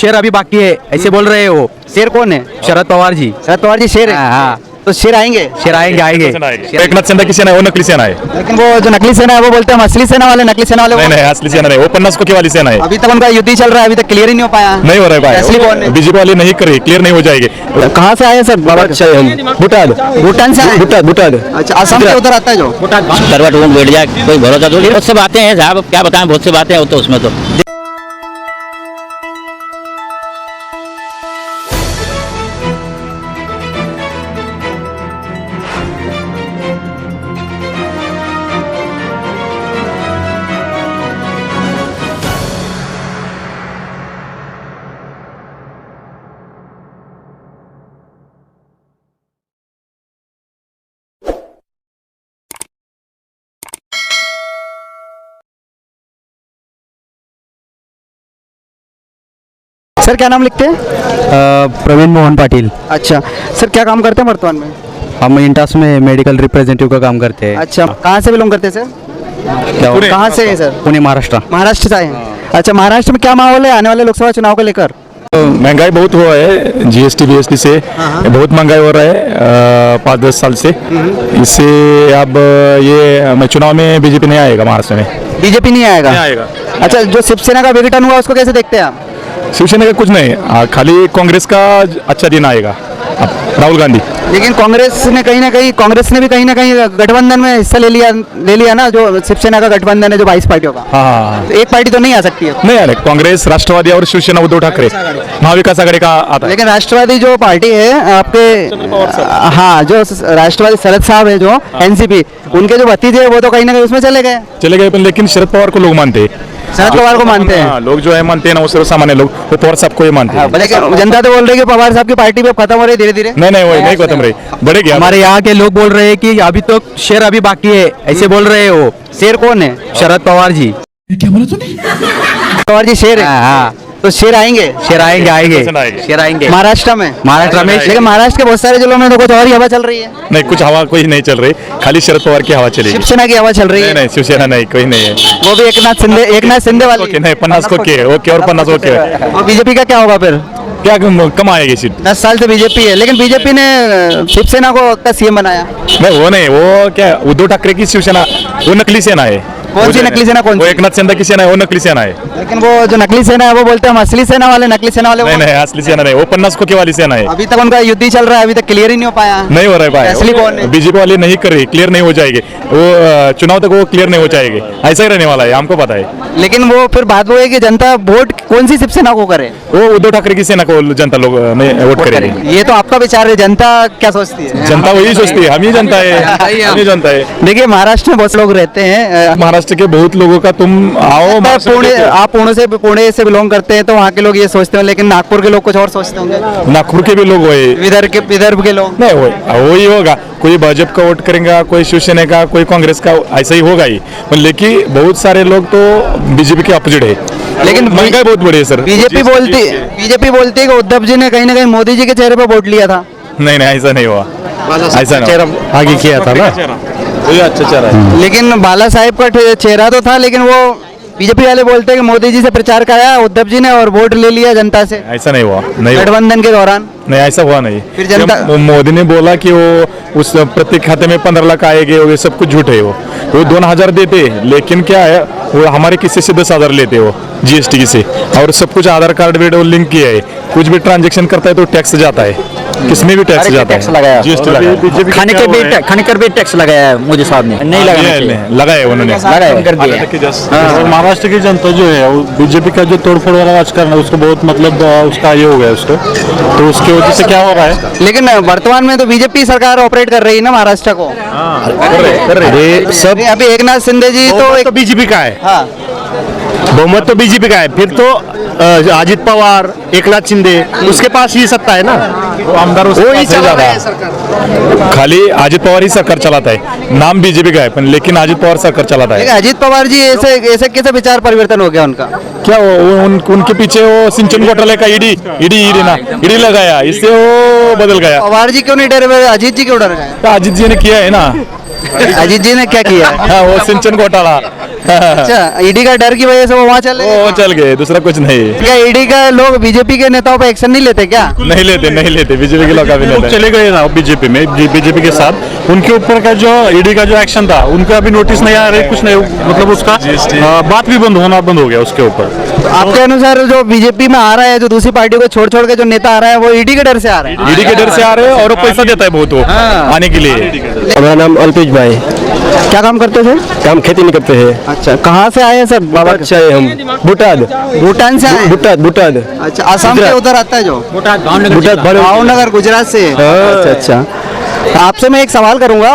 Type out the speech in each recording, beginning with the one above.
शेर अभी बाकी है ऐसे बोल रहे हो। शेर कौन है? शरद पवार जी। शरद पवार जी शेर है। हाँ, तो शेर आएंगे। शेर आएंगे आएंगे। एकनाथ शिंदे की सेना है, वो नकली सेना है। लेकिन वो जो नकली सेना है वो बोलते हैं हम असली सेना वाले, नकली सेना वाले नहीं वो- नहीं, असली सेना नहीं, वो 50 की वाली सेना है। अभी तक उनका युद्ध ही चल रहा है, अभी तक क्लियर ही नहीं हो पाया। नहीं हो रहा है भाई, असली कौन है? बीजेपी वाले नहीं कर रही, क्लियर नहीं हो जाएगी। कहाँ से आए सर बाबा? भूटान भूटान से आए? भूटान। अच्छा, असम से उधर आता है जो। करवट वो बैठ जाए, कोई भरोसा थोड़ी। बहुत से बातें हैं साहब, अब क्या बताएं, बहुत सी बातें हैं तो उसमें तो। सर क्या नाम लिखते हैं? प्रवीण मोहन पाटिल। अच्छा सर, क्या काम करते हैं वर्तमान में? हम इंटास में मेडिकल रिप्रेजेंटेटिव का काम करते हैं। अच्छा, कहाँ से बिलोंग करते हैं सर? क्या पुणे। कहाँ से है सर? पुणे महाराष्ट्र। महाराष्ट्र से आए हैं। अच्छा, महाराष्ट्र में क्या माहौल है आने वाले लोकसभा चुनाव को लेकर? महंगाई बहुत हुआ है, जीएसटी बीएसटी से बहुत महंगाई हो रहा है 5-10 साल से। इससे अब ये चुनाव में बीजेपी नहीं आएगा महाराष्ट्र में। बीजेपी नहीं आएगा? नहीं आएगा। अच्छा, जो शिवसेना का विघटन हुआ उसको कैसे देखते हैं आप? शिवसेना का कुछ नहीं, खाली कांग्रेस का अच्छा दिन आएगा। अब राहुल गांधी। लेकिन कांग्रेस ने भी कहीं ना कहीं गठबंधन में हिस्सा ले लिया ना, जो शिवसेना का गठबंधन है जो 22 पार्टियों का। हाँ, तो एक पार्टी तो नहीं आ सकती है। नहीं अरे कांग्रेस, राष्ट्रवादी और शिवसेना, उद्धव ठाकरे, महाविकास आघाड़ी का आता है। लेकिन राष्ट्रवादी जो पार्टी है आपके, हाँ, जो राष्ट्रवादी शरद साहब है जो एनसीपी, उनके जो भतीजे वो तो कहीं ना कहीं उसमें चले गए। लेकिन शरद पवार को लोग मानते हैं। शरद पवार को मानते हैं। हाँ, लोग जो है मानते हैं ना, वो सिर्फ सामान्य लोग, वो पवार साहब को ही मानते हैं। लेकिन जनता तो बोल रही है कि पवार साहब की पार्टी भी अब खत्म हो रही है धीरे धीरे। नहीं नहीं, वही नहीं खत्म रही, बढ़ेगी। हमारे यहाँ के लोग बोल रहे हैं कि अभी तो शेर अभी बाकी है ऐसे बोल रहे हो। शेर कौन है? शरद पवार जी। पवार जी शेर है। हाँ, तो शेर आएंगे। शेर आएंगे आएंगे। आएंगे। शेर आएंगे महाराष्ट्र में? महाराष्ट्र में। लेकिन महाराष्ट्र के बहुत सारे जिलों में तो कुछ और ही हवा चल रही है। नहीं, कुछ हवा कोई नहीं चल रही, खाली शरद पवार की हवा चलेगी। शिवसेना की हवा चल रही नहीं है। नहीं, शिवसेना नहीं, कोई नहीं है। वो भी एकनाथ शिंदे वाली। ओके नहीं, 50 को के ओके और 50 ओके। और बीजेपी का क्या होगा फिर? क्या कम आएगी सीट? 10 साल से बीजेपी है, लेकिन बीजेपी ने शिवसेना को का सीएम बनाया। नहीं वो नहीं, वो क्या उद्धव ठाकरे की शिवसेना, वो नकली सेना है। कौन सी नकली सेना? कौन वो सी? एकनाथ शिंदे की सेना है, वो नकली सेना है। लेकिन वो जो नकली सेना है वो बोलते हैं हम असली सेना वाले, नकली सेना वाले नहीं वो- नहीं, असली सेना नहीं, वो 50 की वाली सेना है। अभी तक उनका युद्ध ही चल रहा है, अभी तक क्लियर ही नहीं हो पाया। नहीं हो रहा है भाई, असली कौन है? बीजेपी वाले नहीं कर रही, क्लियर नहीं हो जाएगी वो चुनाव तक, वो क्लियर नहीं हो जाएगी। ऐसा ही रहने वाला है, हमको पता है। लेकिन वो फिर बात वो है कि जनता वोट कौन सी शिवसेना को करे? वो उद्धव ठाकरे की सेना को जनता लोग वोट करेगी। ये तो आपका विचार है, जनता क्या सोचती है? जनता वही सोचती है, हम ही जनता है, हम ही जनता है। देखिए, महाराष्ट्र में बहुत लोग रहते हैं। महाराष्ट्र के बहुत लोगों का तुम आओ आप पुणे से बिलोंग करते हैं तो वहाँ के लोग ये सोचते हैं, लेकिन नागपुर के लोग कुछ और सोचते होंगे। नागपुर के भी लोग वही विदर्भ के लोग नहीं, वही होगा। कोई भाजपा का वोट करेगा, कोई शिवसेना का, कोई कांग्रेस का, ऐसा ही होगा ही। लेकिन बहुत सारे लोग तो बीजेपी के अपोजिट है। लेकिन महंगाई बहुत बड़ी है सर। बीजेपी बोलती है कि उद्धव जी ने कहीं ना कहीं मोदी जी के चेहरे पर वोट लिया था। नहीं नहीं, ऐसा नहीं हुआ, ऐसा नहीं। आगे किया था ना। अच्छा चेहरा है। लेकिन बाला साहेब का चेहरा तो था, लेकिन वो बीजेपी वाले बोलते हैं कि मोदी जी से प्रचार कराया उद्धव जी ने और वोट ले लिया जनता से ऐसा नहीं हुआ, नहीं हुआ। गठबंधन के दौरान। नहीं, ऐसा हुआ नहीं। फिर जनता- जब मोदी ने बोला कि वो उस प्रत्येक खाते में 15 लाख आएंगे, वो सब कुछ झूठ है। वो 2000 देते, लेकिन क्या है, वो हमारे किस्से से 10,000 लेते वो जीएसटी से, और सब कुछ आधार कार्ड वीडियो लिंक किया है। कुछ भी ट्रांजेक्शन करता है तो टैक्स जाता है, किसमें भी टैक्स जाता है, जीएसटी लगाया। खाने कर भी टैक्स लगाया है मोदी साहब ने, नहीं लगाना चाहिए। लगाया उन्होंने, कर दिया। और महाराष्ट्र की जनता जो है वो बीजेपी का जो तोड़फोड़ वाला राजकारण है उसको बहुत मतलब उसका ये हो गया उसको, तो उसकी वजह से क्या हो रहा है। लेकिन वर्तमान में तो बीजेपी सरकार ऑपरेट कर रही है ना महाराष्ट्र को। सब अभी एकनाथ शिंदे जी तो बीजेपी का है, हाँ, बहुमत तो बीजेपी का है। फिर तो अजित पवार, एकनाथ शिंदे, उसके पास ही सत्ता है ना, आमदारों से वो ही चला रहा है सरकार। खाली अजित पवार ही सरकार चलाता है, नाम बीजेपी का है, लेकिन अजित पवार सरकार चलाता है। लेकिन अजित पवार जी ऐसे कैसे विचार परिवर्तन हो गया उनका? क्या उनके पीछे वो सिंचन घोटाले का ईडी लगाया, इससे वो बदल गया। पवार जी क्यों नहीं डरे हुए, अजित जी क्यों डर गए? तो अजित जी ने किया है ना, अजीत जी ने क्या किया है? हाँ, वो सिंचन घोटाला अच्छा, ईडी का डर की वजह से वो वहाँ चले गए? वो चल गए, दूसरा कुछ नहीं। क्या ईडी का लोग बीजेपी के नेताओं पे एक्शन नहीं लेते क्या? नहीं लेते बीजेपी के लोग अभी लोग लेते चले गए ना बीजेपी में, बीजेपी के साथ उनके ऊपर का जो ईडी का जो एक्शन था उनका अभी नोटिस नहीं आ रहा है, कुछ नहीं, मतलब उसका बात भी बंद हो गया उसके ऊपर। आपके अनुसार जो बीजेपी में आ रहा है, जो दूसरी पार्टियों को छोड़ छोड़ के जो नेता आ रहा है, वो ईडी के डर से आ रहा है? ईडी के डर से आ रहे हैं और वो पैसा देता है बहुत वो आने के लिए। हमारा नाम अल्पेश भाई, क्या काम करते थे? काम खेती नहीं करते हैं। अच्छा, कहाँ से आए हैं सर? बाबा अच्छा है, हम बुटाद भूटान से आए हैं? बुटाद अच्छा, आसाम के उधर आता है जो बुटाद भावनगर गुजरात से? अच्छा अच्छा। आपसे मैं एक सवाल करूंगा।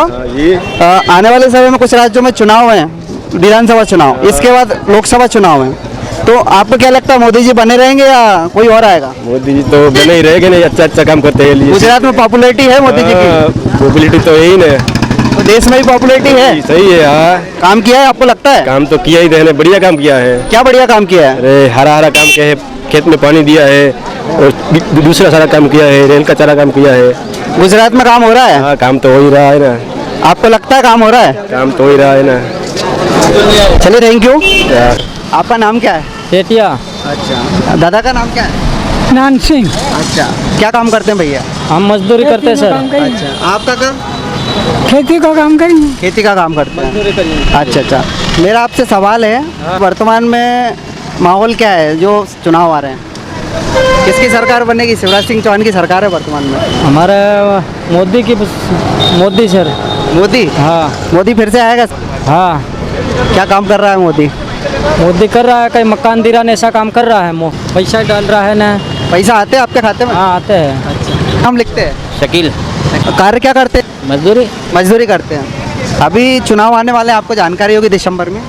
आने वाले समय में कुछ राज्यों में चुनाव है, विधानसभा चुनाव, इसके बाद लोकसभा चुनाव है, तो आपको क्या लगता है मोदी जी बने रहेंगे या कोई और आएगा? मोदी जी तो बने ही रहेंगे, नहीं अच्छा काम करते हैं। गुजरात में पॉपुलैरिटी है मोदी जी की, पॉपुलरिटी तो यही ना, तो देश में भी पॉपुलैरिटी है। सही है। हाँ, काम किया है आपको लगता है? काम तो किया ही रहने, बढ़िया काम किया है। क्या बढ़िया काम किया है? अरे हरा हरा काम किया है, खेत में पानी दिया है और दूसरा सारा काम किया है, रेल का सारा काम किया है। गुजरात में काम हो रहा है? हाँ, काम तो हो ही रहा है ना, आपको लगता है काम हो रहा है? काम तो हो ही रहा है ना। चलिए, थैंक यू। आपका नाम क्या है? सेठिया अच्छा, दादा का नाम क्या है? नान सिंह। अच्छा, क्या काम करते हैं भैया? हम मजदूरी करते हैं सर। अच्छा, आपका काम? खेती का काम करेंगे। खेती का काम करते हैं। अच्छा अच्छा। मेरा आपसे सवाल है, वर्तमान में माहौल क्या है जो चुनाव आ रहे हैं? किसकी सरकार बनेगी? शिवराज सिंह चौहान की सरकार है वर्तमान में। हमारे मोदी सर। मोदी? हाँ मोदी फिर से आएगा? हाँ, क्या काम कर रहा है मोदी? मोदी कर रहा है, कहीं मकान दिलाने ऐसा काम कर रहा है, पैसा डाल रहा है ना। पैसा आते हैं आपके खाते में? हाँ आते हैं। हम लिखते हैं। शकील कार्य क्या करते हैं? मजदूरी। मजदूरी करते हैं। अभी चुनाव आने वाले हैं, आपको जानकारी होगी दिसंबर में,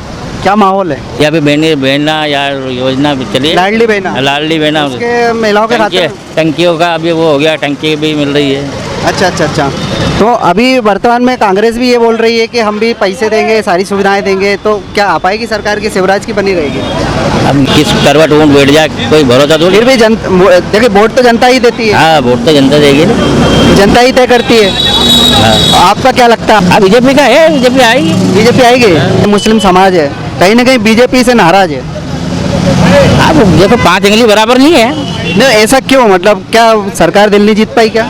क्या माहौल है? या फिर बहना या योजना भी चली है। लाडली बहना? लाडली बहना उसके महिलाओं के खाते में? टंकियों का अभी वो हो गया, टंकी भी मिल रही है। अच्छा अच्छा अच्छा। तो अभी वर्तमान में कांग्रेस भी ये बोल रही है कि हम भी पैसे देंगे, सारी सुविधाएं देंगे, तो क्या आ पाएगी सरकार की? शिवराज की बनी रहेगी? अब किस करवट ऊँट बैठ जाए कोई भरोसा थोड़ी। फिर भी देखिए, वोट तो जनता ही देती है। हाँ, वोट तो जनता देगी ना। जनता ही तय करती है। हाँ, आपका क्या लगता है? अब बीजेपी का है, बीजेपी आएगी। बीजेपी आएगी? मुस्लिम समाज है, कहीं ना कहीं बीजेपी से नाराज है। अब देखो, 5 उंगली बराबर नहीं है। नहीं, ऐसा क्यों? मतलब क्या सरकार दिल नहीं जीत पाई क्या?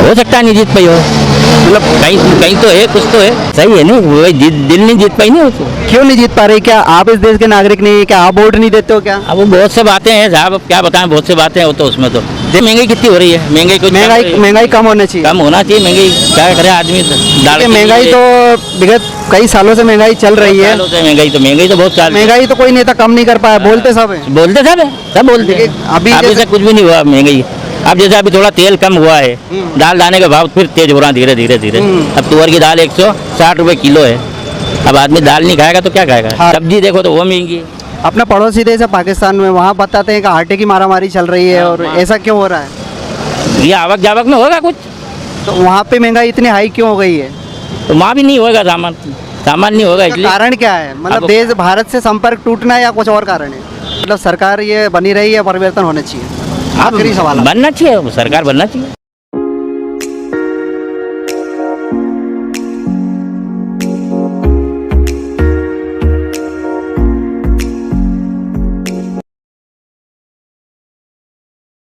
हो सकता है नहीं जीत पाई हो, मतलब कहीं कहीं तो है, कुछ तो है। सही है नहीं, वही दिल नहीं जीत पाई नहीं उसको। क्यों नहीं जीत पा रही? क्या आप इस देश के नागरिक नहीं? क्या आप वोट नहीं देते हो क्या? अब वो बहुत से बातें हैं साहब, अब क्या बताएं, बहुत से बातें हैं वो तो। उसमें तो महंगाई कितनी हो रही है, महंगाई कुछ महंगाई कम होना चाहिए। कम होना चाहिए महंगाई, क्या करे आदमी। देखिए, महंगाई तो विगत कई सालों से महंगाई चल रही है। महंगाई तो बहुत साल। महंगाई तो कोई नेता कम नहीं कर पाया, बोलते सब है। बोलते सब है, सब बोलते हैं। अभी अभी जैसे- से कुछ भी नहीं हुआ महंगाई। अब जैसे अभी थोड़ा तेल कम हुआ है, दाल दाने का भाव फिर तेज हो रहा है धीरे धीरे धीरे। अब तुअर की दाल 160 रुपए किलो है। अब आदमी दाल नहीं खाएगा तो क्या खाएगा? हाँ। सब्जी देखो तो वो महंगी। अपना पड़ोसी देश है पाकिस्तान में, वहाँ बताते हैं कि आटे की मारामारी चल रही है, और ऐसा क्यों हो रहा है? ये आवक जावक में होगा कुछ, तो वहाँ पे महंगाई इतनी हाई क्यों हो गई है? तो वहाँ भी नहीं होगा, सामान नहीं होगा, इसका इसलिए। कारण क्या है? मतलब अब- देश भारत से संपर्क टूटना या कुछ और कारण है? मतलब सरकार ये बनी रही है, परिवर्तन होना चाहिए। आखिरी सवाल है। बनना चाहिए, सरकार बनना चाहिए।